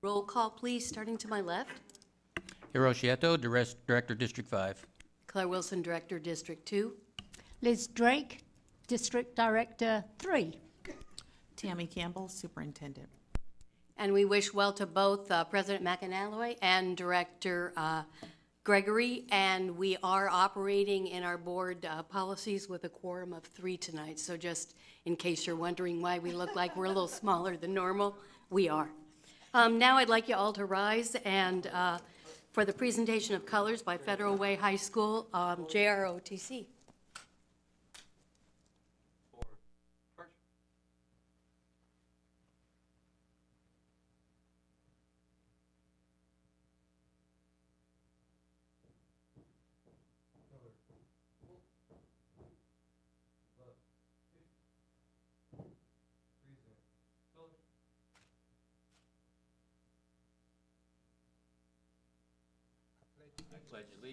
Roll call, please, starting to my left. Hiroshiato, Director, District 5. Claire Wilson, Director, District 2. Liz Drake, District Director 3. Tammy Campbell, Superintendent. And we wish well to both President McAnally and Director Gregory. And we are operating in our board policies with a quorum of 3 tonight. So just in case you're wondering why we look like we're a little smaller than normal, we are. Now I'd like you all to rise and for the presentation of colors by Federal Way High School, JROTC.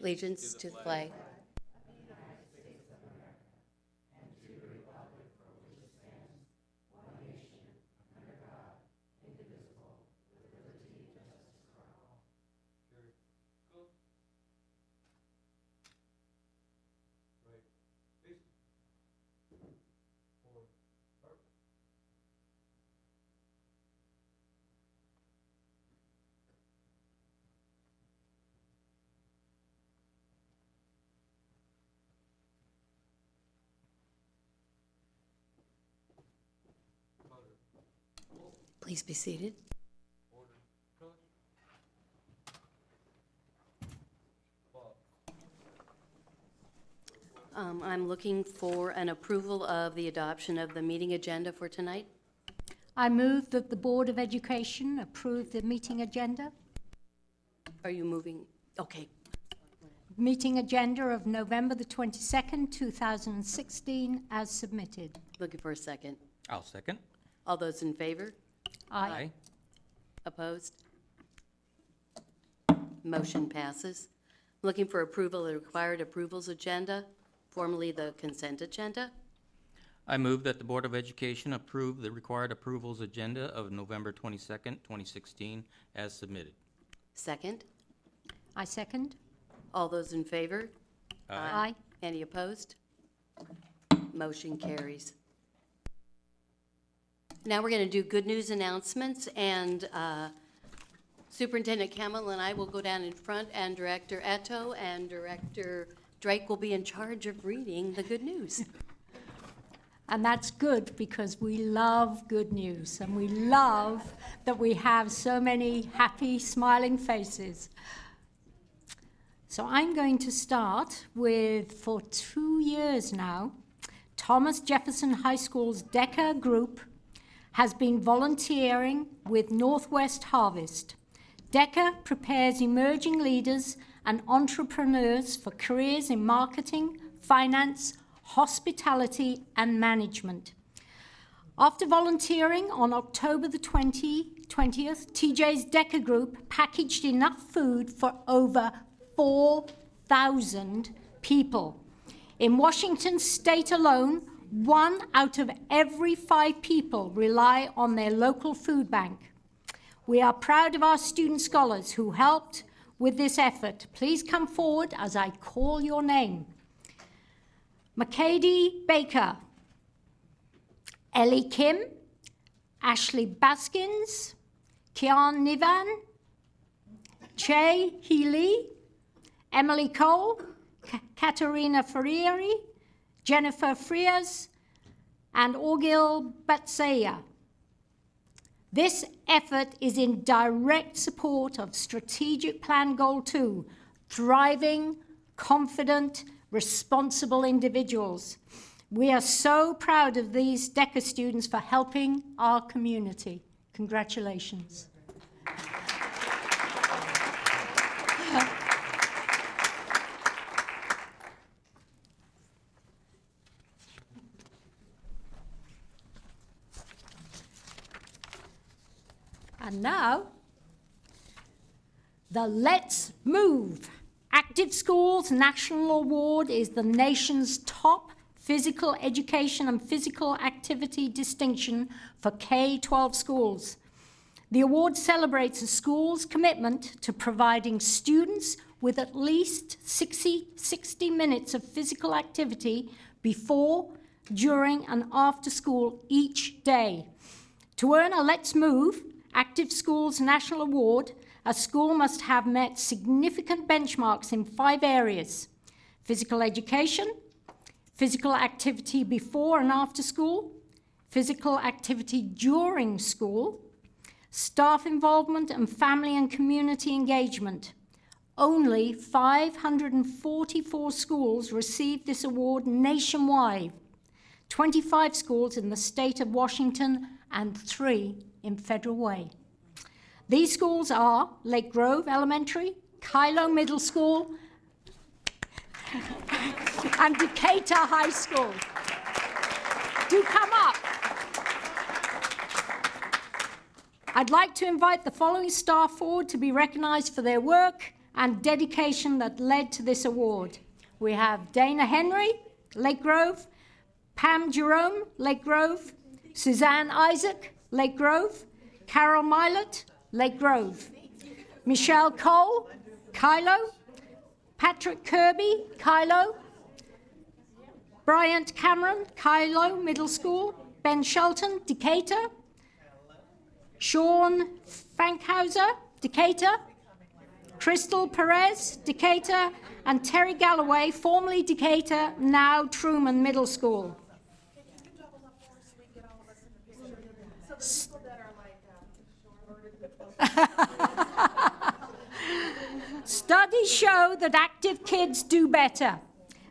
Allegiance to the flag. Please be seated. I'm looking for an approval of the adoption of the meeting agenda for tonight. I move that the Board of Education approve the meeting agenda. Are you moving? Okay. Meeting agenda of November the 22nd, 2016, as submitted. Looking for a second. I'll second. All those in favor? Aye. Opposed? Motion passes. Looking for approval of the required approvals agenda, formerly the consent agenda. I move that the Board of Education approve the required approvals agenda of November 22nd, 2016, as submitted. Second. I second. All those in favor? Aye. Any opposed? Motion carries. Now we're going to do good news announcements, and Superintendent Campbell and I will go down in front, and Director Eto and Director Drake will be in charge of reading the good news. And that's good because we love good news and we love that we have so many happy, smiling faces. So I'm going to start with, for 2 years now, Thomas Jefferson High School's DECA group has been volunteering with Northwest Harvest. DECA prepares emerging leaders and entrepreneurs for careers in marketing, finance, hospitality, and management. After volunteering on October the 20th, TJ's DECA group packaged enough food for over 4,000 people. In Washington state alone, 1 out of every 5 people rely on their local food bank. We are proud of our student scholars who helped with this effort. Please come forward as I call your name. Makady Baker, Ellie Kim, Ashley Baskins, Kian Nivan, Che Healy, Emily Cole, Katerina Ferrieri, Jennifer Frias, and Orgil Batsaya. This effort is in direct support of Strategic Plan Goal 2, thriving, confident, responsible individuals. We are so proud of these DECA students for helping our community. Congratulations. And now, the Let's Move Active Schools National Award is the nation's top physical education and physical activity distinction for K-12 schools. The award celebrates a school's commitment to providing students with at least 60 minutes of physical activity before, during, and after school each day. To earn a Let's Move Active Schools National Award, a school must have met significant benchmarks in 5 areas: physical education, physical activity before and after school, physical activity during school, staff involvement, and family and community engagement. Only 544 schools received this award nationwide, 25 schools in the state of Washington and 3 in Federal Way. These schools are Lake Grove Elementary, Kylo Middle School, and Decatur High School. Do come up. I'd like to invite the following staff forward to be recognized for their work and dedication that led to this award. We have Dana Henry, Lake Grove, Pam Jerome, Lake Grove, Suzanne Isaac, Lake Grove, Carol Milet, Lake Grove, Michelle Cole, Kylo, Patrick Kirby, Kylo, Bryant Cameron, Kylo Middle School, Ben Shelton, Decatur, Sean Fankhauser, Decatur, Crystal Perez, Decatur, and Terry Galloway, formerly Decatur, now Truman Middle School. Studies show that active kids do better.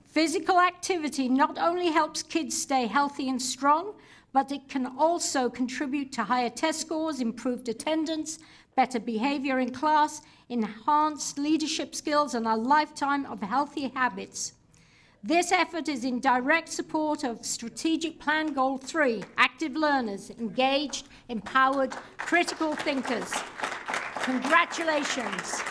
Physical activity not only helps kids stay healthy and strong, but it can also contribute to higher test scores, improved attendance, better behavior in class, enhanced leadership skills, and a lifetime of healthy habits. This effort is in direct support of Strategic Plan Goal 3, active learners, engaged, empowered, critical thinkers. Congratulations.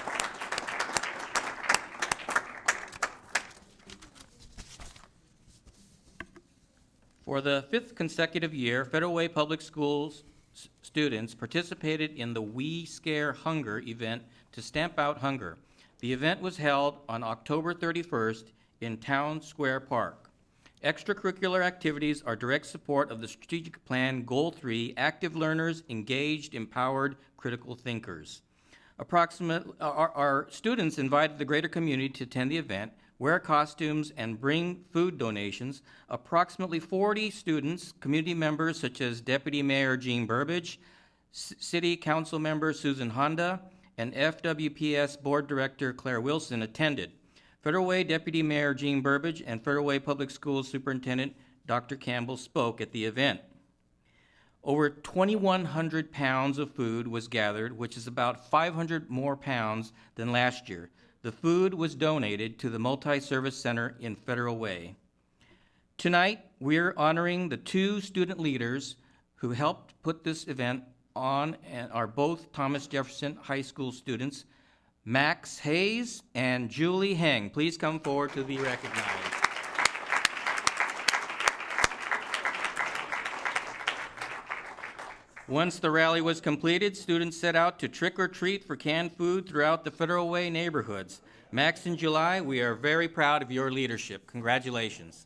For the 5th consecutive year, Federal Way Public Schools students participated in the We Scare Hunger event to stamp out hunger. The event was held on October 31st in Town Square Park. Extracurricular activities are direct support of the Strategic Plan Goal 3, active learners, engaged, empowered, critical thinkers. Our students invited the greater community to attend the event, wear costumes, and bring food donations. Approximately 40 students, community members such as Deputy Mayor Gene Burbidge, City Council Member Susan Honda, and FWPS Board Director Claire Wilson attended. Federal Way Deputy Mayor Gene Burbidge and Federal Way Public Schools Superintendent Dr. Campbell spoke at the event. Over 2,100 pounds of food was gathered, which is about 500 more pounds than last year. The food was donated to the Multi-Service Center in Federal Way. Tonight, we're honoring the 2 student leaders who helped put this event on and are both Thomas Jefferson High School students, Max Hayes and Julie Heng. Please come forward to be recognized. Once the rally was completed, students set out to trick or treat for canned food throughout the Federal Way neighborhoods. Max and July, we are very proud of your leadership. Congratulations.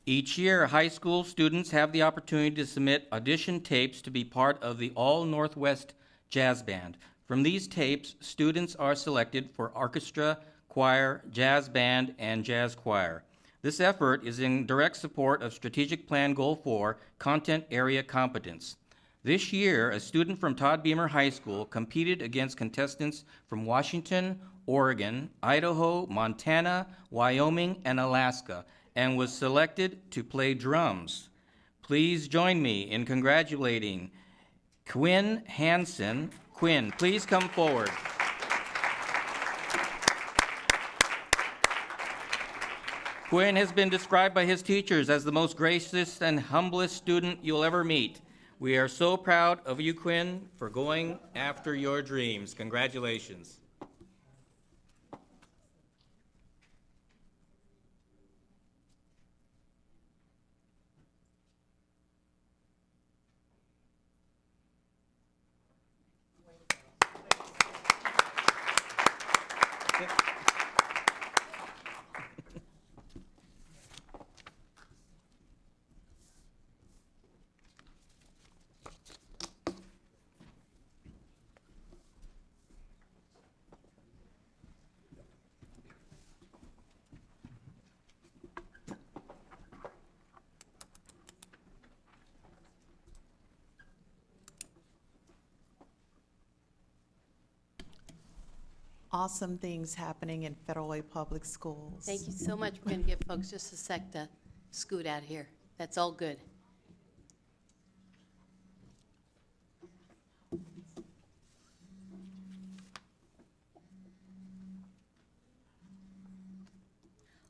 Each year, high school students have the opportunity to submit audition tapes to be part of the All Northwest Jazz Band. From these tapes, students are selected for orchestra, choir, jazz band, and jazz choir. This effort is in direct support of Strategic Plan Goal 4, Content Area Competence. This year, a student from Todd Beamer High School competed against contestants from Washington, Oregon, Idaho, Montana, Wyoming, and Alaska, and was selected to play drums. Please join me in congratulating Quinn Hansen. Quinn, please come forward. Quinn has been described by his teachers as the most gracious and humblest student you'll ever meet. We are so proud of you, Quinn, for going after your dreams. Congratulations. Awesome things happening in Federal Way Public Schools. Thank you so much. We're going to give folks just a sec to scoot out here. That's all good.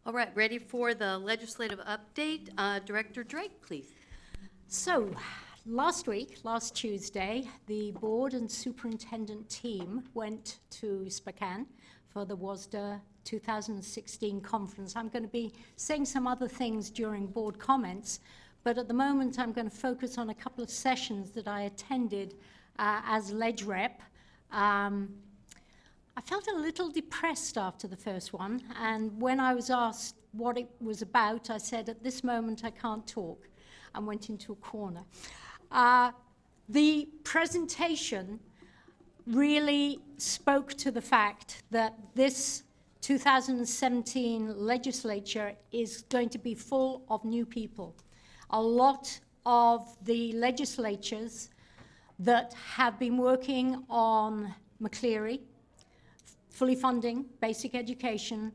All right, ready for the legislative update? Director Drake, please. So, last Tuesday, the board and superintendent team went to Spokane for the WASDA 2016 conference. I'm going to be saying some other things during board comments, but at the moment I'm going to focus on a couple of sessions that I attended as ledge rep. I felt a little depressed after the first one, and when I was asked what it was about, I said, at this moment I can't talk, and went into a corner. The presentation really spoke to the fact that this 2017 legislature is going to be full of new people. A lot of the legislatures that have been working on McCleary, fully funding basic education,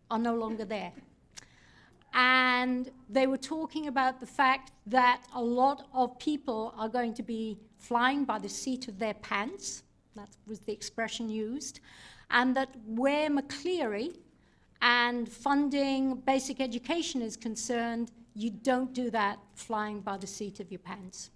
are no longer there. And they were talking about the fact that a lot of people are going to be flying by the seat of their pants. That was the expression used. And that where McCleary and funding basic education is concerned, you don't do that flying by the seat of your pants.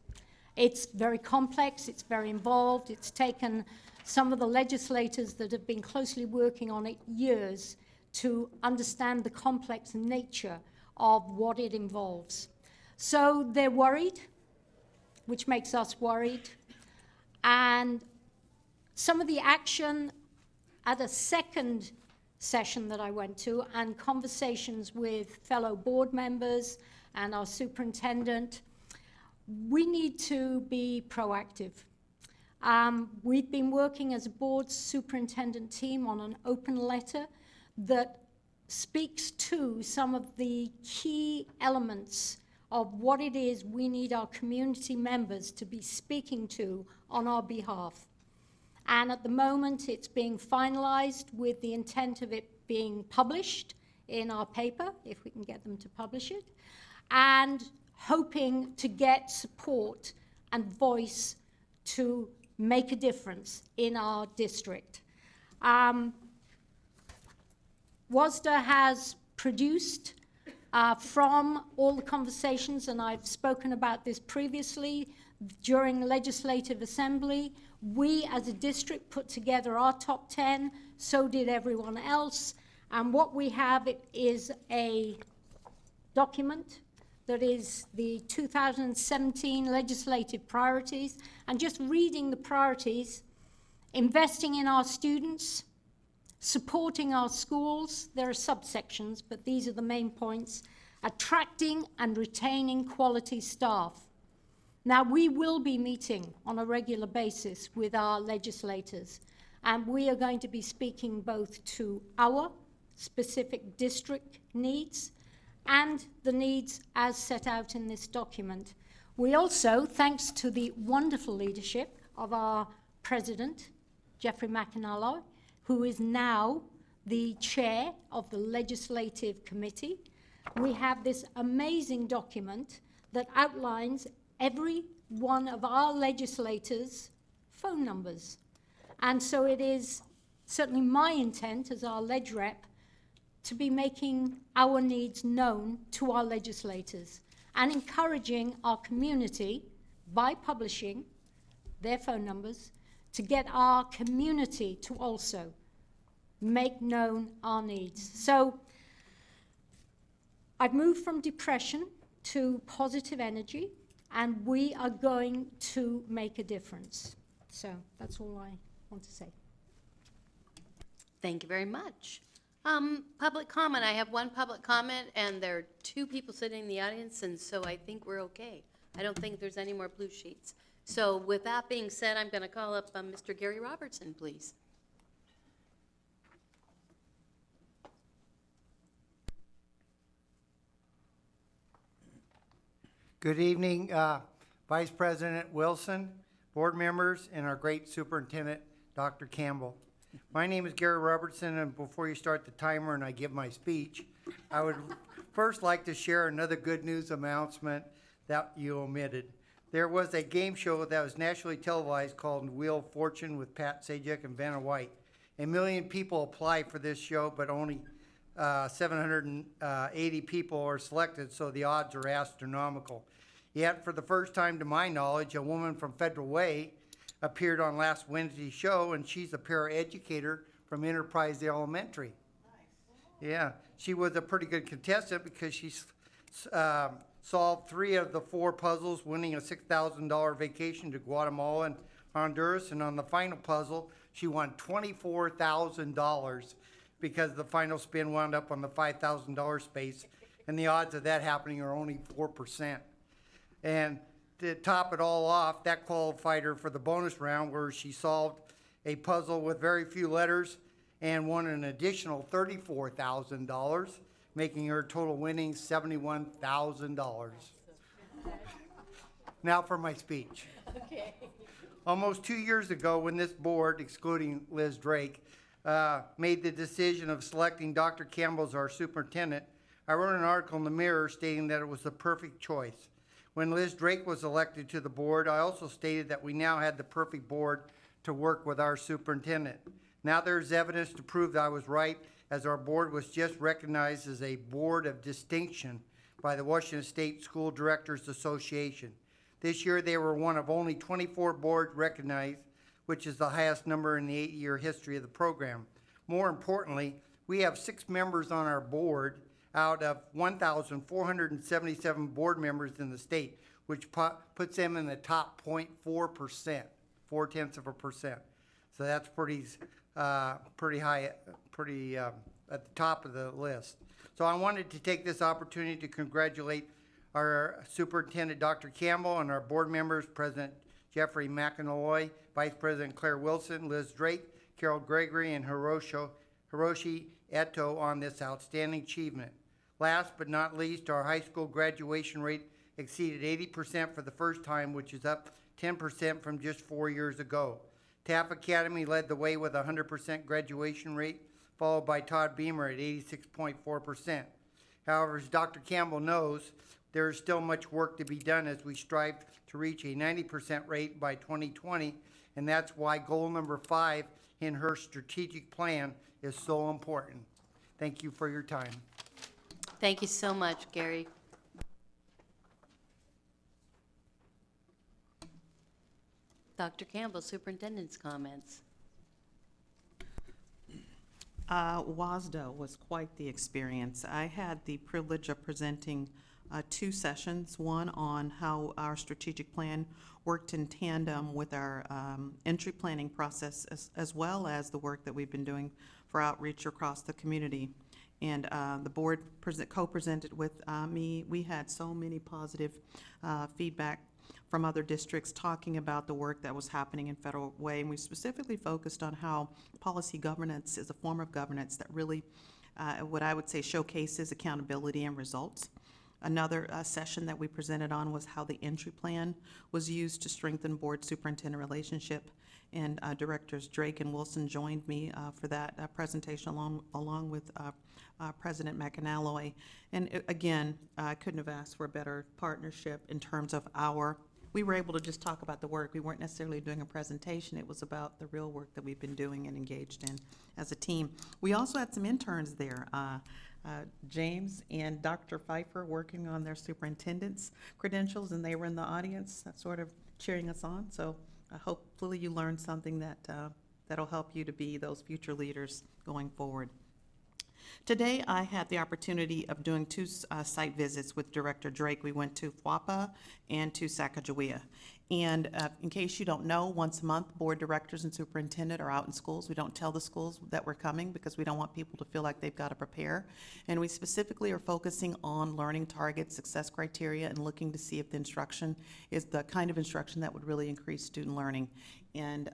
It's very complex, it's very involved, it's taken some of the legislators that have been closely working on it years to understand the complex nature of what it involves. So they're worried, which makes us worried. And some of the action at a second session that I went to, and conversations with fellow board members and our superintendent, we need to be proactive. We've been working as a board superintendent team on an open letter that speaks to some of the key elements of what it is we need our community members to be speaking to on our behalf. And at the moment, it's being finalized with the intent of it being published in our paper, if we can get them to publish it, and hoping to get support and voice to make a difference in our district. WASDA has produced from all the conversations, and I've spoken about this previously during Legislative Assembly, we as a district put together our top 10, so did everyone else, and what we have is a document that is the 2017 legislative priorities, and just reading the priorities: investing in our students, supporting our schools, there are subsections, but these are the main points, attracting and retaining quality staff. Now, we will be meeting on a regular basis with our legislators, and we are going to be speaking both to our specific district needs and the needs as set out in this document. We also, thanks to the wonderful leadership of our president, Jeffrey McAnally, who is now the chair of the Legislative Committee, we have this amazing document that outlines every one of our legislators' phone numbers. And so it is certainly my intent as our ledge rep to be making our needs known to our legislators and encouraging our community by publishing their phone numbers to get our community to also make known our needs. So I've moved from depression to positive energy, and we are going to make a difference. So that's all I want to say. Thank you very much. Public comment. I have one public comment, and there are two people sitting in the audience, and so I think we're okay. I don't think there's any more blue sheets. So with that being said, I'm going to call up Mr. Gary Robertson, please. Good evening, Vice President Wilson, board members, and our great superintendent, Dr. Campbell. My name is Gary Robertson, and before you start the timer and I give my speech, I would first like to share another good news announcement that you omitted. There was a game show that was nationally televised called Wheel of Fortune with Pat Sajak and Vanna White. 1 million people applied for this show, but only 780 people are selected, so the odds are astronomical. Yet, for the first time to my knowledge, a woman from Federal Way appeared on last Wednesday's show, and she's a paraeducator from Enterprise Elementary. Nice. Yeah, she was a pretty good contestant because she solved 3 of the 4 puzzles, winning a $6,000 vacation to Guatemala and Honduras, and on the final puzzle, she won $24,000 because the final spin wound up on the $5,000 space, and the odds of that happening are only 4%. And to top it all off, that qualified her for the bonus round where she solved a puzzle with very few letters and won an additional $34,000, making her total winnings $71,000. Now for my speech. Okay. Almost 2 years ago, when this board, excluding Liz Drake, made the decision of selecting Dr. Campbell as our superintendent, I wrote an article in the Mirror stating that it was the perfect choice. When Liz Drake was elected to the board, I also stated that we now had the perfect board to work with our superintendent. Now there's evidence to prove that I was right, as our board was just recognized as a board of distinction by the Washington State School Directors Association. This year they were one of only 24 boards recognized, which is the highest number in the 8-year history of the program. More importantly, we have 6 members on our board out of 1,477 board members in the state, which puts them in the top 0.4%, 0.4%. So that's pretty high, at the top of the list. So I wanted to take this opportunity to congratulate our superintendent, Dr. Campbell, and our board members, President Jeffrey McAnally, Vice President Claire Wilson, Liz Drake, Carol Gregory, and Hiroshi Eto on this outstanding achievement. Last but not least, our high school graduation rate exceeded 80% for the first time, which is up 10% from just 4 years ago. Taft Academy led the way with a 100% graduation rate, followed by Todd Beamer at 86.4%. However, as Dr. Campbell knows, there is still much work to be done as we strive to reach a 90% rate by 2020, and that's why goal number 5 in her strategic plan is so important. Thank you for your time. Thank you so much, Gary. Dr. Campbell, superintendent's comments. WASDA was quite the experience. I had the privilege of presenting 2 sessions, one on how our strategic plan worked in tandem with our entry planning process, as well as the work that we've been doing for outreach across the community. And the board co-presented with me. We had so many positive feedback from other districts talking about the work that was happening in Federal Way, and we specifically focused on how policy governance is a form of governance that really, what I would say, showcases accountability and results. Another session that we presented on was how the entry plan was used to strengthen board superintendent relationship, and Directors Drake and Wilson joined me for that presentation along with President McAnally. And again, I couldn't have asked for a better partnership in terms of our we were able to just talk about the work. We weren't necessarily doing a presentation. It was about the real work that we've been doing and engaged in as a team. We also had some interns there. James and Dr. Pfeiffer working on their superintendent's credentials, and they were in the audience sort of cheering us on. So hopefully you learned something that'll help you to be those future leaders going forward. Today, I had the opportunity of doing two site visits with Director Drake. We went to FWAPA and to Sacagawea. And in case you don't know, once a month, board directors and superintendent are out in schools. We don't tell the schools that we're coming because we don't want people to feel like they've got to prepare. And we specifically are focusing on learning targets, success criteria, and looking to see if the instruction is the kind of instruction that would really increase student learning. And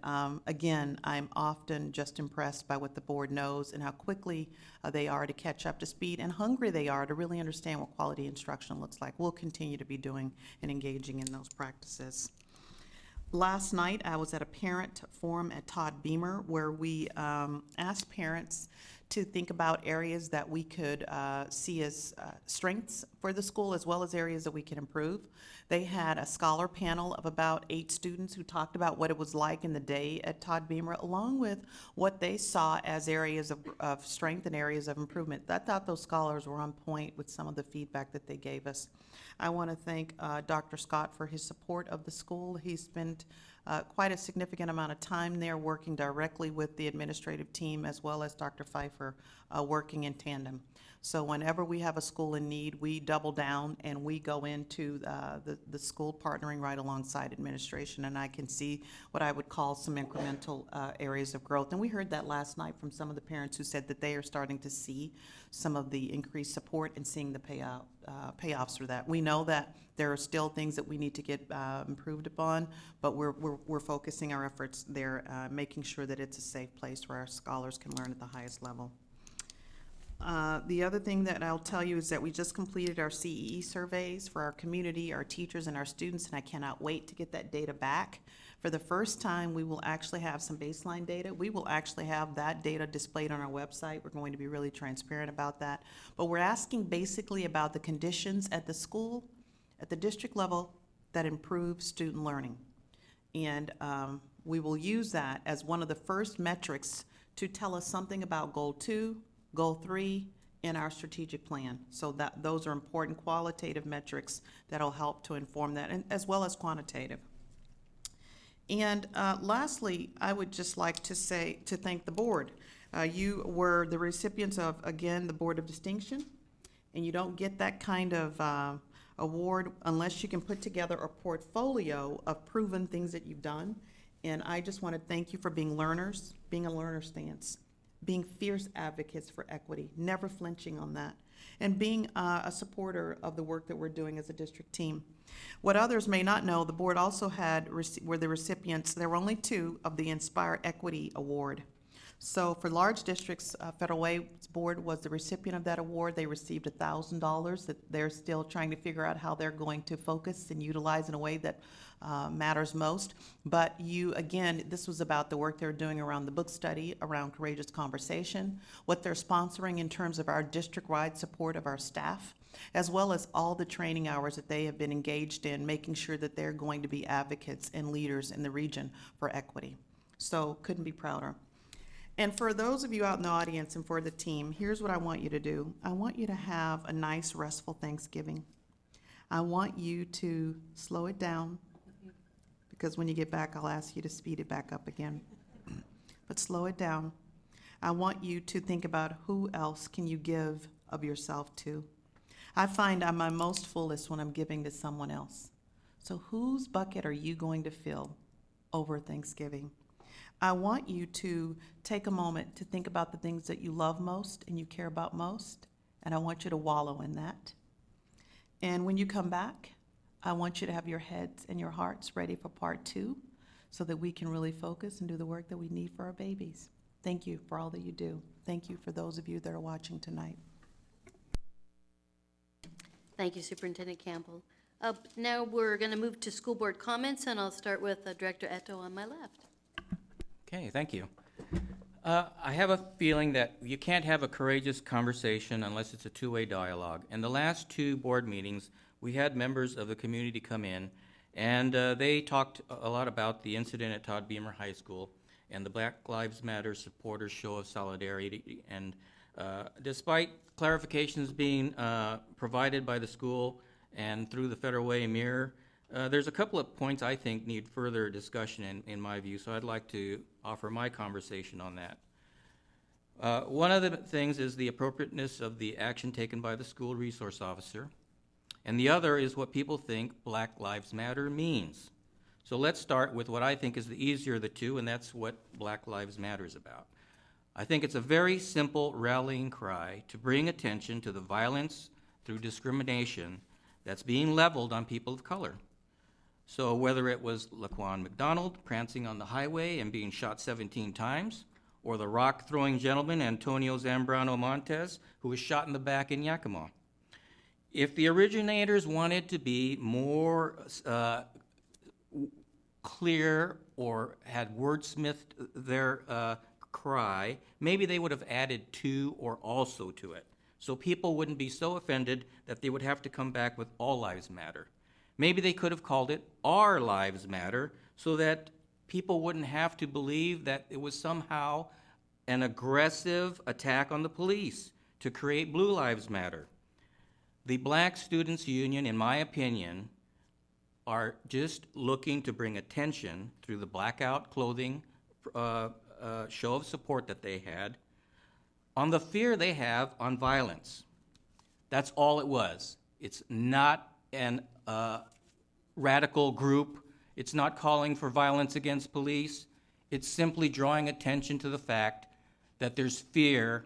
again, I'm often just impressed by what the board knows and how quickly they are to catch up to speed and hungry they are to really understand what quality instruction looks like. We'll continue to be doing and engaging in those practices. Last night, I was at a parent forum at Todd Beamer where we asked parents to think about areas that we could see as strengths for the school as well as areas that we can improve. They had a scholar panel of about 8 students who talked about what it was like in the day at Todd Beamer, along with what they saw as areas of strength and areas of improvement. I thought those scholars were on point with some of the feedback that they gave us. I want to thank Dr. Scott for his support of the school. He spent quite a significant amount of time there working directly with the administrative team as well as Dr. Pfeiffer working in tandem. So whenever we have a school in need, we double down and we go into the school partnering right alongside administration, and I can see what I would call some incremental areas of growth. And we heard that last night from some of the parents who said that they are starting to see some of the increased support and seeing the payoffs for that. We know that there are still things that we need to get improved upon, but we're focusing our efforts there, making sure that it's a safe place where our scholars can learn at the highest level. The other thing that I'll tell you is that we just completed our CEE surveys for our community, our teachers, and our students, and I cannot wait to get that data back. For the first time, we will actually have some baseline data. We will actually have that data displayed on our website. We're going to be really transparent about that. But we're asking basically about the conditions at the school, at the district level, that improve student learning. And we will use that as one of the first metrics to tell us something about Goal 2, Goal 3 in our strategic plan. So that those are important qualitative metrics that'll help to inform that, and as well as quantitative. And lastly, I would just like to thank the board. You were the recipients of, again, the Board of Distinction, and you don't get that kind of award unless you can put together a portfolio of proven things that you've done. And I just want to thank you for being learners, being a learner stance, being fierce advocates for equity, never flinching on that, and being a supporter of the work that we're doing as a district team. What others may not know, the board also were the recipients, there were only 2 of the Inspire Equity Award. So for large districts, Federal Way Board was the recipient of that award. They received $1,000 that they're still trying to figure out how they're going to focus and utilize in a way that matters most. But again, this was about the work they're doing around the book study, around Courageous Conversation, what they're sponsoring in terms of our district-wide support of our staff, as well as all the training hours that they have been engaged in, making sure that they're going to be advocates and leaders in the region for equity. So couldn't be prouder. And for those of you out in the audience and for the team, here's what I want you to do. I want you to have a nice, restful Thanksgiving. I want you to slow it down, because when you get back, I'll ask you to speed it back up again. But slow it down. I want you to think about who else can you give of yourself to. I find I'm my most fullest when I'm giving to someone else. So whose bucket are you going to fill over Thanksgiving? I want you to take a moment to think about the things that you love most and you care about most, and I want you to wallow in that. And when you come back, I want you to have your heads and your hearts ready for part 2 so that we can really focus and do the work that we need for our babies. Thank you for all that you do. Thank you for those of you that are watching tonight. Thank you, Superintendent Campbell. Now we're going to move to school board comments, and I'll start with Director Eto on my left. Okay, thank you. I have a feeling that you can't have a courageous conversation unless it's a two-way dialogue. In the last 2 board meetings, we had members of the community come in And they talked a lot about the incident at Todd Beamer High School and the Black Lives Matter supporters' show of solidarity. And despite clarifications being provided by the school and through the Federal Way Mirror, there's a couple of points I think need further discussion in my view, so I'd like to offer my conversation on that. One of the things is the appropriateness of the action taken by the school resource officer, and the other is what people think Black Lives Matter means. So let's start with what I think is the easier of the two, and that's what Black Lives Matter is about. I think it's a very simple rallying cry to bring attention to the violence through discrimination that's being leveled on people of color. So whether it was Laquan McDonald prancing on the highway and being shot 17 times, or the rock-throwing gentleman Antonio Zambrano Montes, who was shot in the back in Yakima. If the originators wanted to be more clear or had wordsmithed their cry, maybe they would have added to or also to it, so people wouldn't be so offended that they would have to come back with all lives matter. Maybe they could have called it Our Lives Matter, so that people wouldn't have to believe that it was somehow an aggressive attack on the police to create Blue Lives Matter. The Black Students Union, in my opinion, are just looking to bring attention through the blackout clothing show of support that they had on the fear they have on violence. That's all it was. It's not an radical group. It's not calling for violence against police. It's simply drawing attention to the fact that there's fear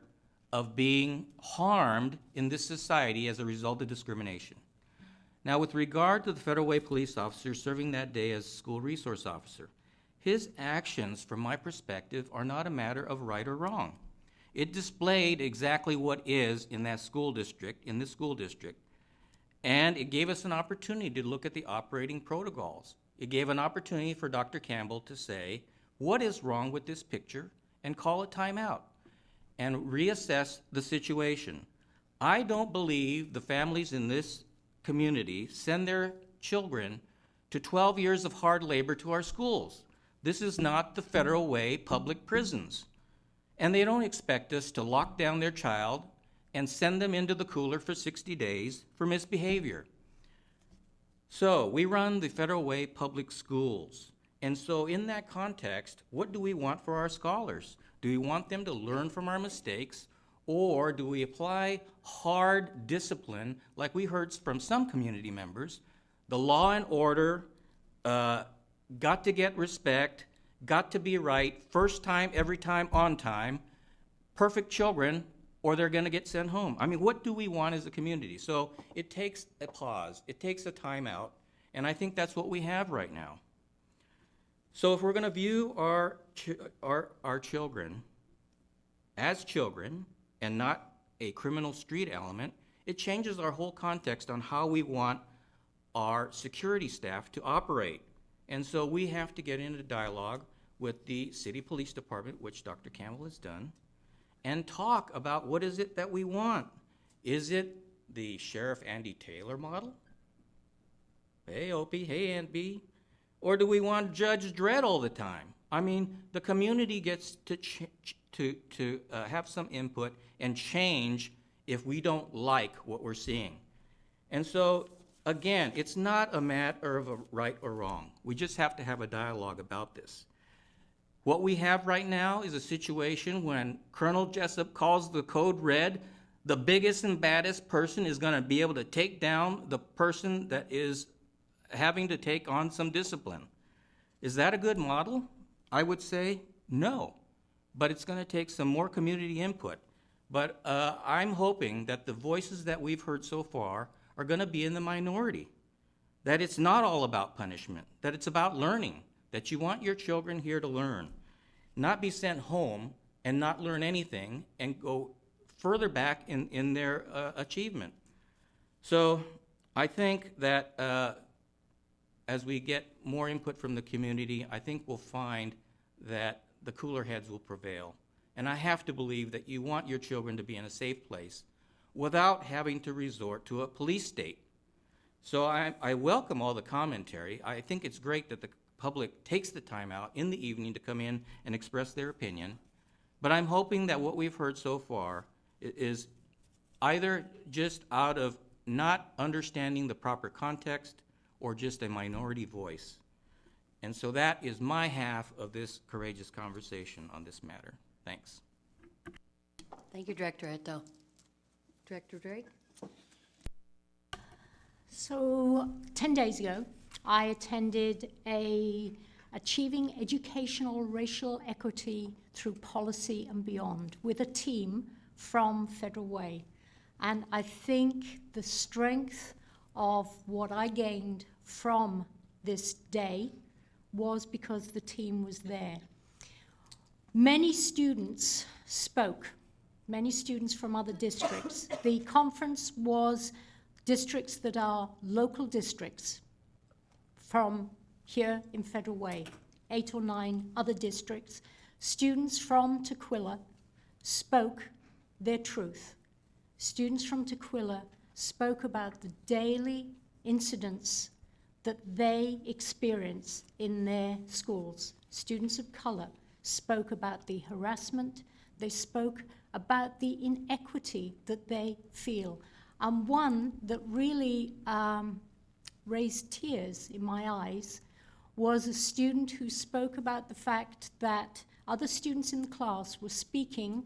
of being harmed in this society as a result of discrimination. Now, with regard to the Federal Way police officer serving that day as school resource officer, his actions, from my perspective, are not a matter of right or wrong. It displayed exactly what is in that school district, in this school district, and it gave us an opportunity to look at the operating protocols. It gave an opportunity for Dr. Campbell to say, what is wrong with this picture, and call a timeout and reassess the situation. I don't believe the families in this community send their children to 12 years of hard labor to our schools. This is not the Federal Way public prisons. And they don't expect us to lock down their child and send them into the cooler for 60 days for misbehavior. So we run the Federal Way public schools. And so in that context, what do we want for our scholars? Do we want them to learn from our mistakes, or do we apply hard discipline like we heard from some community members? The law and order, got to get respect, got to be right, first time, every time, on time, perfect children, or they're gonna get sent home. I mean, what do we want as a community? So it takes a pause, it takes a timeout, and I think that's what we have right now. So if we're gonna view our children as children and not a criminal street element, it changes our whole context on how we want our security staff to operate. And so we have to get into dialogue with the city police department, which Dr. Campbell has done, and talk about what is it that we want. Is it the Sheriff Andy Taylor model? Hey, Opie, hey, Aunt B. Or do we want Judge Dredd all the time? I mean, the community gets to have some input and change if we don't like what we're seeing. And so, again, it's not a matter of a right or wrong. We just have to have a dialogue about this. What we have right now is a situation when Colonel Jessup calls the code red, the biggest and baddest person is gonna be able to take down the person that is having to take on some discipline. Is that a good model? I would say no, but it's gonna take some more community input. But I'm hoping that the voices that we've heard so far are gonna be in the minority, that it's not all about punishment, that it's about learning, that you want your children here to learn, not be sent home and not learn anything and go further back in their achievement. So I think that as we get more input from the community, I think we'll find that the cooler heads will prevail. And I have to believe that you want your children to be in a safe place without having to resort to a police state. So I welcome all the commentary. I think it's great that the public takes the time out in the evening to come in and express their opinion. But I'm hoping that what we've heard so far is either just out of not understanding the proper context or just a minority voice. And so that is my half of this courageous conversation on this matter. Thanks. Thank you, Director Eto. Director Drake? So 10 days ago, I attended a Achieving Educational Racial Equity Through Policy and Beyond with a team from Federal Way. And I think the strength of what I gained from this day was because the team was there. Many students spoke, many students from other districts. The conference was districts that are local districts from here in Federal Way, 8 or 9 other districts. Students from Tukwila spoke their truth. Students from Tukwila spoke about the daily incidents that they experience in their schools. Students of color spoke about the harassment, they spoke about the inequity that they feel. And one that really raised tears in my eyes was a student who spoke about the fact that other students in the class were speaking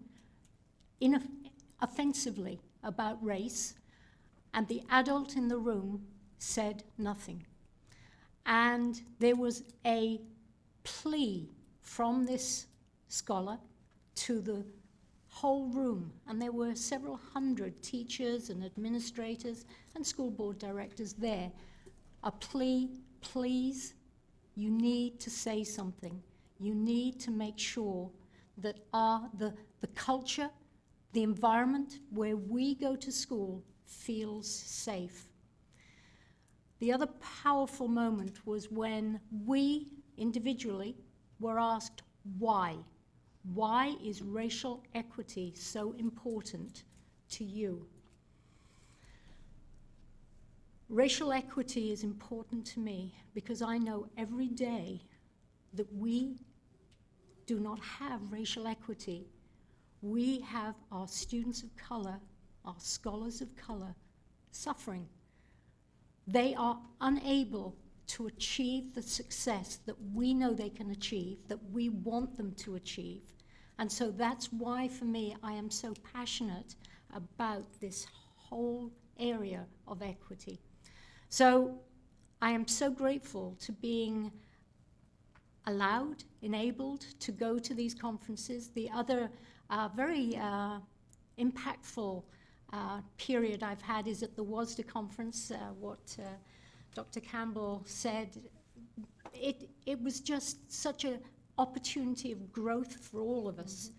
offensively about race, and the adult in the room said nothing. And there was a plea from this scholar to the whole room, and there were several hundred teachers and administrators and school board directors there. A plea, please, you need to say something. You need to make sure that the culture, the environment where we go to school feels safe. The other powerful moment was when we individually were asked why. Why is racial equity so important to you? Racial equity is important to me because I know every day that we do not have racial equity. We have our students of color, our scholars of color, suffering. They are unable to achieve the success that we know they can achieve, that we want them to achieve. And so that's why, for me, I am so passionate about this whole area of equity. So I am so grateful to being allowed, enabled to go to these conferences. The other very impactful period I've had is at the WASDA conference. What Dr. Campbell said, it was just such an opportunity of growth for all of us.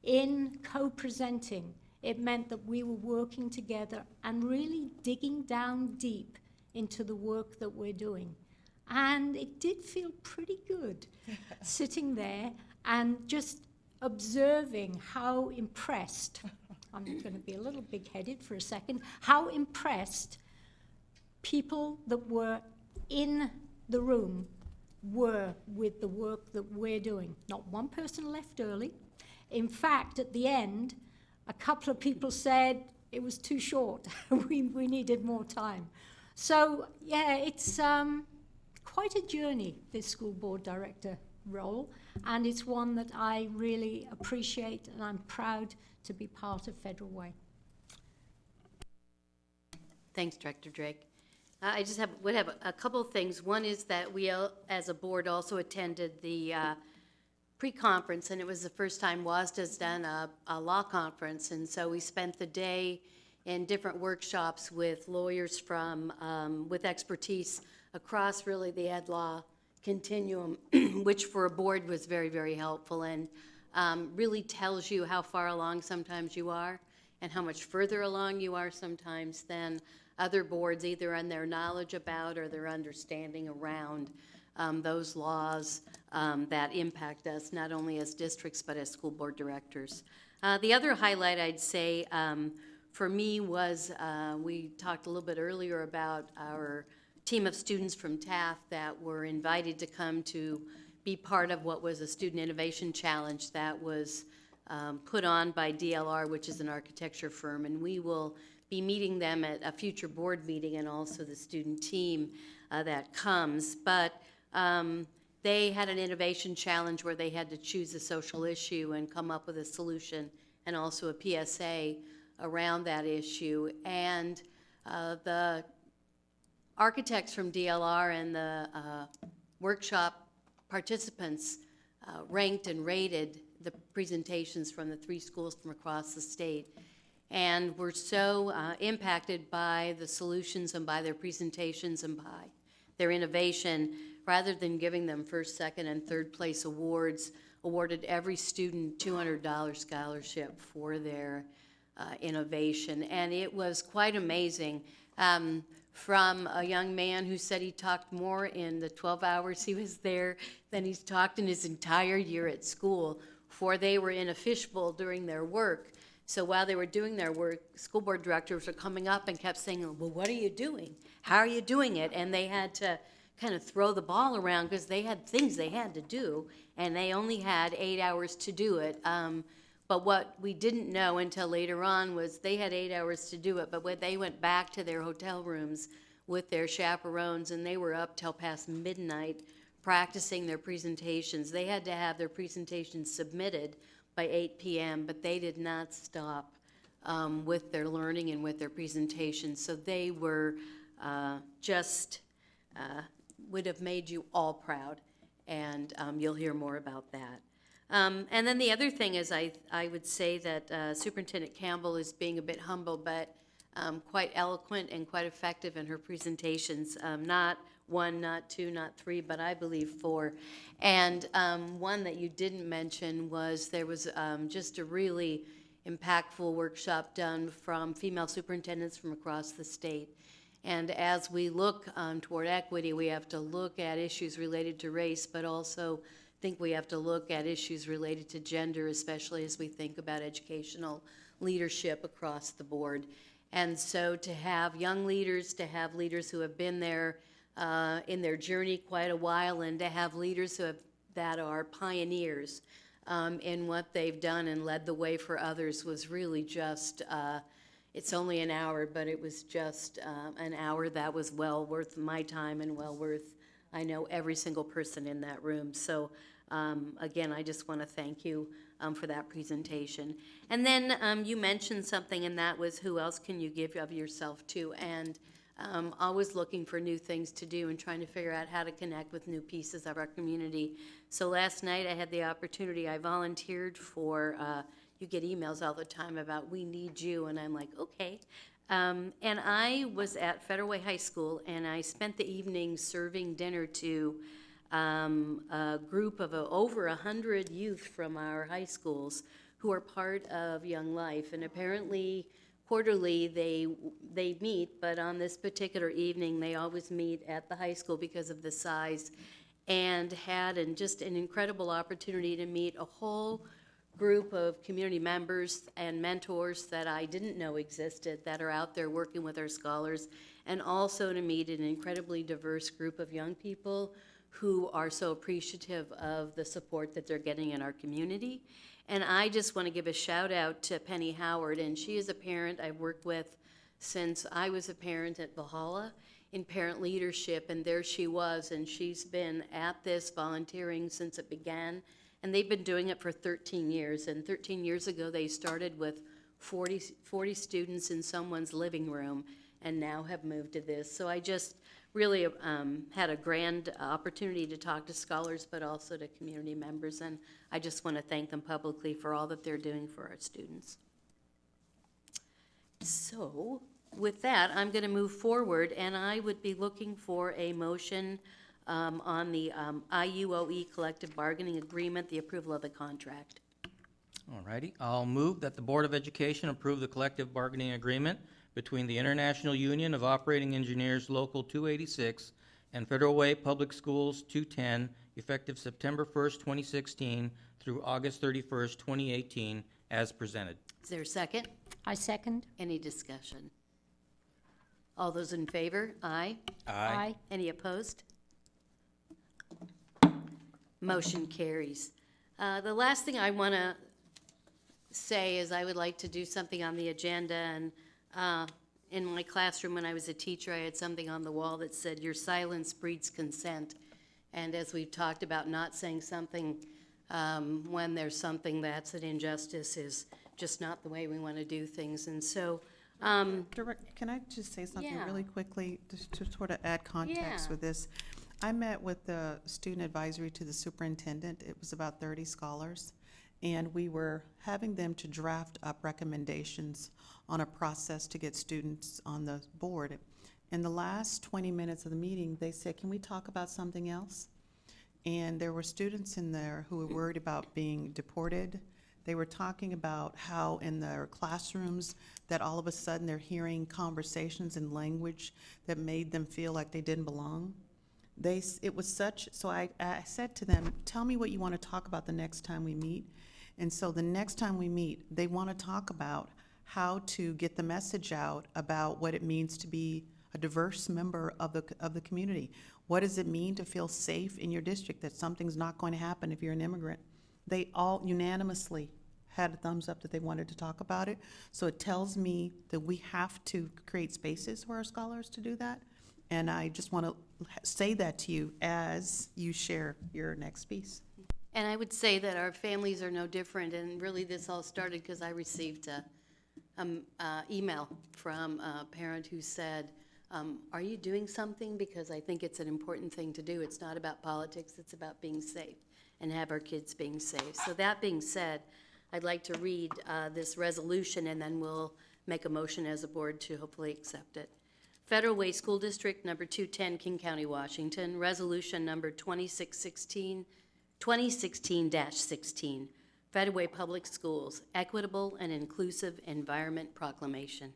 In co-presenting, it meant that we were working together and really digging down deep into the work that we're doing. And it did feel pretty good sitting there and just observing how impressed, I'm going to be a little big-headed for a second, how impressed people that were in the room were with the work that we're doing. Not one person left early. In fact, at the end, a couple of people said it was too short. we needed more time. So, yeah, it's quite a journey, this school board director role, and it's one that I really appreciate, and I'm proud to be part of Federal Way. Thanks, Director Drake. I just would have a couple of things. One is that we, as a board, also attended the pre-conference, and it was the first time WASDA's done a law conference, and so we spent the day in different workshops with lawyers from, with expertise across really the ed law continuum, which for a board was very, very helpful, and really tells you how far along sometimes you are and how much further along you are sometimes than other boards, either in their knowledge about or their understanding around those laws that impact us, not only as districts but as school board directors. The other highlight I'd say for me was, we talked a little bit earlier about our team of students from Taft that were invited to come to be part of what was a Student Innovation Challenge that was put on by DLR, which is an architecture firm, and we will be meeting them at a future board meeting and also the student team that comes. But they had an innovation challenge where they had to choose a social issue and come up with a solution and also a PSA around that issue. And the architects from DLR and the workshop participants ranked and rated the presentations from the 3 schools from across the state, and were so impacted by the solutions and by their presentations and by their innovation, rather than giving them first, second, and third place awards, awarded every student $200 scholarship for their innovation. And it was quite amazing. From a young man who said he talked more in the 12 hours he was there than he's talked in his entire year at school, for they were in a fishbowl during their work. So while they were doing their work, school board directors were coming up and kept saying, well, what are you doing? How are you doing it? And they had to kind of throw the ball around because they had things they had to do, and they only had 8 hours to do it. But what we didn't know until later on was they had 8 hours to do it, but when they went back to their hotel rooms with their chaperones, and they were up till past midnight practicing their presentations. They had to have their presentations submitted by 8 p.m., but they did not stop with their learning and with their presentations. So they were would have made you all proud, and you'll hear more about that. And then the other thing is I would say that Superintendent Campbell is being a bit humble, but quite eloquent and quite effective in her presentations. Not 1, not 2, not 3, but I believe 4. And one that you didn't mention was there was just a really impactful workshop done from female superintendents from across the state. And as we look toward equity, we have to look at issues related to race, but also think we have to look at issues related to gender, especially as we think about educational leadership across the board. And so to have young leaders, to have leaders who have been there in their journey quite a while, and to have leaders that are pioneers in what they've done and led the way for others was really just, it's only an hour, but it was just an hour that was well worth my time and well worth, I know, every single person in that room. So again, I just want to thank you for that presentation. And then you mentioned something, and that was who else can you give of yourself to? And always looking for new things to do and trying to figure out how to connect with new pieces of our community. So last night I had the opportunity, I volunteered for, you get emails all the time about we need you, and I'm like, okay. And I was at Federal Way High School, and I spent the evening serving dinner to a group of over 100 youth from our high schools who are part of Young Life. And apparently, quarterly, they meet, but on this particular evening, they always meet at the high school because of the size, and had just an incredible opportunity to meet a whole group of community members and mentors that I didn't know existed that are out there working with our scholars, and also to meet an incredibly diverse group of young people who are so appreciative of the support that they're getting in our community. And I just want to give a shout out to Penny Howard, and she is a parent I've worked with since I was a parent at Valhalla in parent leadership, and there she was, and she's been at this volunteering since it began. And they've been doing it for 13 years. And 13 years ago, they started with 40 students in someone's living room and now have moved to this. So I just really had a grand opportunity to talk to scholars, but also to community members. And I just want to thank them publicly for all that they're doing for our students. So with that, I'm going to move forward, and I would be looking for a motion on the IUOE collective bargaining agreement, the approval of the contract. All righty. I'll move that the Board of Education approve the collective bargaining agreement between the International Union of Operating Engineers Local 286 and Federal Way Public Schools 210, effective September 1st, 2016 through August 31st, 2018, as presented. Is there a second? I second. Any discussion? All those in favor? Aye. Aye. Any opposed? Motion carries. The last thing I want to say is I would like to do something on the agenda, and in my classroom when I was a teacher, I had something on the wall that said, "Your silence breeds consent." And as we've talked about, not saying something when there's something that's an injustice is just not the way we want to do things. And so, Can I just say something Yeah. really quickly, just to sort of add context Yeah. with this? I met with the student advisory to the superintendent. It was about 30 scholars. And we were having them to draft up recommendations on a process to get students on the board. In the last 20 minutes of the meeting, they said, "Can we talk about something else?" And there were students in there who were worried about being deported. They were talking about how in their classrooms that all of a sudden they're hearing conversations in language that made them feel like they didn't belong. It was such, so I said to them, "Tell me what you want to talk about the next time we meet." And so the next time we meet, they want to talk about how to get the message out about what it means to be a diverse member of the community. What does it mean to feel safe in your district, that something's not going to happen if you're an immigrant? They all unanimously had a thumbs up that they wanted to talk about it. So it tells me that we have to create spaces for our scholars to do that. And I just want to say that to you as you share your next piece. and I would say that our families are no different, and really this all started because I received a email from a parent who said, "Are you doing something? Because I think it's an important thing to do. It's not about politics, it's about being safe and have our kids being safe." So that being said, I'd like to read this resolution, and then we'll make a motion as a board to hopefully accept it. Federal Way School District Number 210, King County, Washington, Resolution Number 2016-16, Federal Way Public Schools, Equitable and Inclusive Environment Proclamation.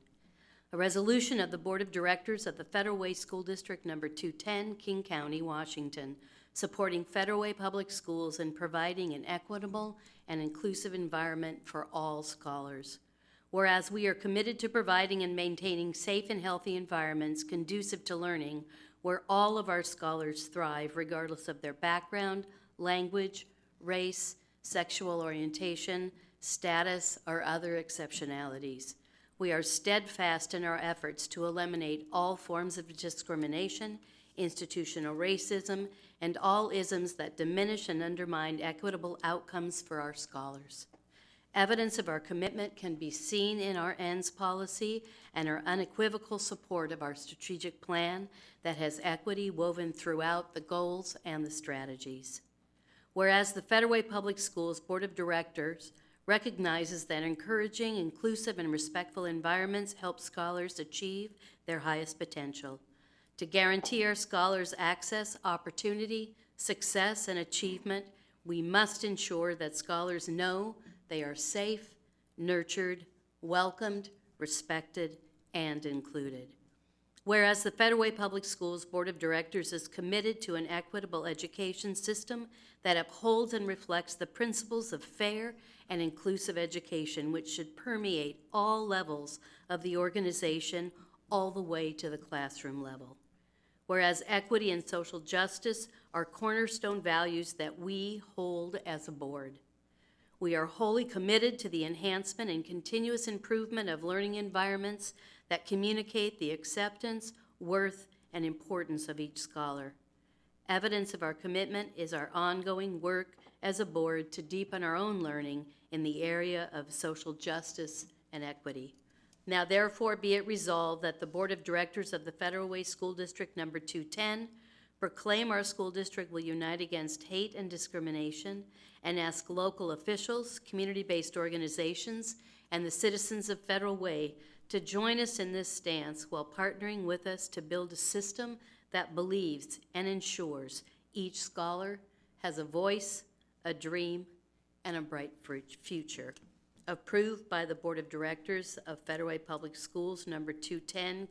A resolution of the Board of Directors of the Federal Way School District Number 210, King County, Washington, supporting Federal Way Public Schools and providing an equitable and inclusive environment for all scholars. Whereas we are committed to providing and maintaining safe and healthy environments conducive to learning where all of our scholars thrive regardless of their background, language, race, sexual orientation, status, or other exceptionalities. We are steadfast in our efforts to eliminate all forms of discrimination, institutional racism, and all isms that diminish and undermine equitable outcomes for our scholars. Evidence of our commitment can be seen in our ENDS policy and our unequivocal support of our strategic plan that has equity woven throughout the goals and the strategies. Whereas the Federal Way Public Schools Board of Directors recognizes that encouraging inclusive and respectful environments help scholars achieve their highest potential. To guarantee our scholars access, opportunity, success, and achievement, we must ensure that scholars know they are safe, nurtured, welcomed, respected, and included. Whereas the Federal Way Public Schools Board of Directors is committed to an equitable education system that upholds and reflects the principles of fair and inclusive education, which should permeate all levels of the organization all the way to the classroom level. Whereas equity and social justice are cornerstone values that we hold as a board. We are wholly committed to the enhancement and continuous improvement of learning environments that communicate the acceptance, worth, and importance of each scholar. Evidence of our commitment is our ongoing work as a board to deepen our own learning in the area of social justice and equity. Now therefore be it resolved that the Board of Directors of the Federal Way School District Number 210 proclaim our school district will unite against hate and discrimination and ask local officials, community-based organizations, and the citizens of Federal Way to join us in this stance while partnering with us to build a system that believes and ensures each scholar has a voice, a dream, and a bright future. Approved by the Board of Directors of Federal Way Public Schools, Number 210,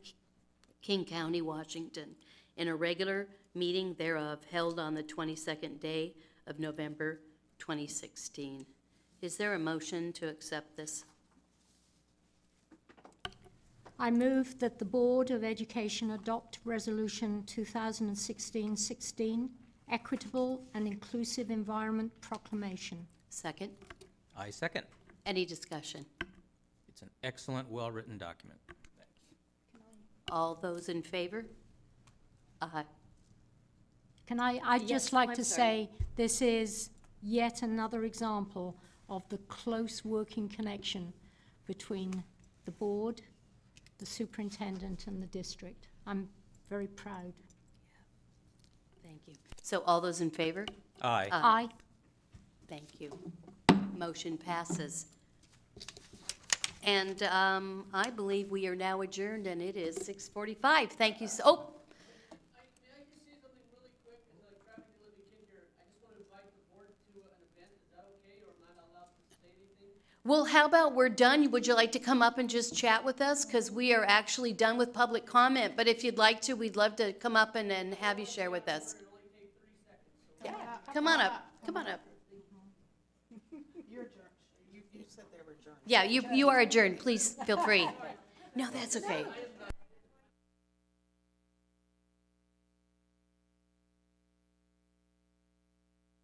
King County, Washington, in a regular meeting thereof held on the 22nd day of November 2016. Is there a motion to accept this? I move that the Board of Education adopt Resolution 2016-16, Equitable and Inclusive Environment Proclamation. Second. I second. Any discussion? It's an excellent, well-written document. All those in favor? Can I'd just Yes, like I'm to sorry. say, this is yet another example of the close working connection between the board, the superintendent, and the district. I'm very proud. Thank you. So all those in favor? Aye. Aye. Thank you. Motion passes. And I believe we are now adjourned, and it is 6:45. Thank you. May I just say something really quick as a traffic living kid here? I just want to invite the board to an event. Is that okay, or am I not allowed to say anything? Well, how about we're done? Would you like to come up and just chat with us? Because we are actually done with public comment. But if you'd like to, we'd love to come up and have you share with us. Yeah, come on up. Come on up. You said they were adjourned. Yeah, you are adjourned. Please feel free. No, that's okay.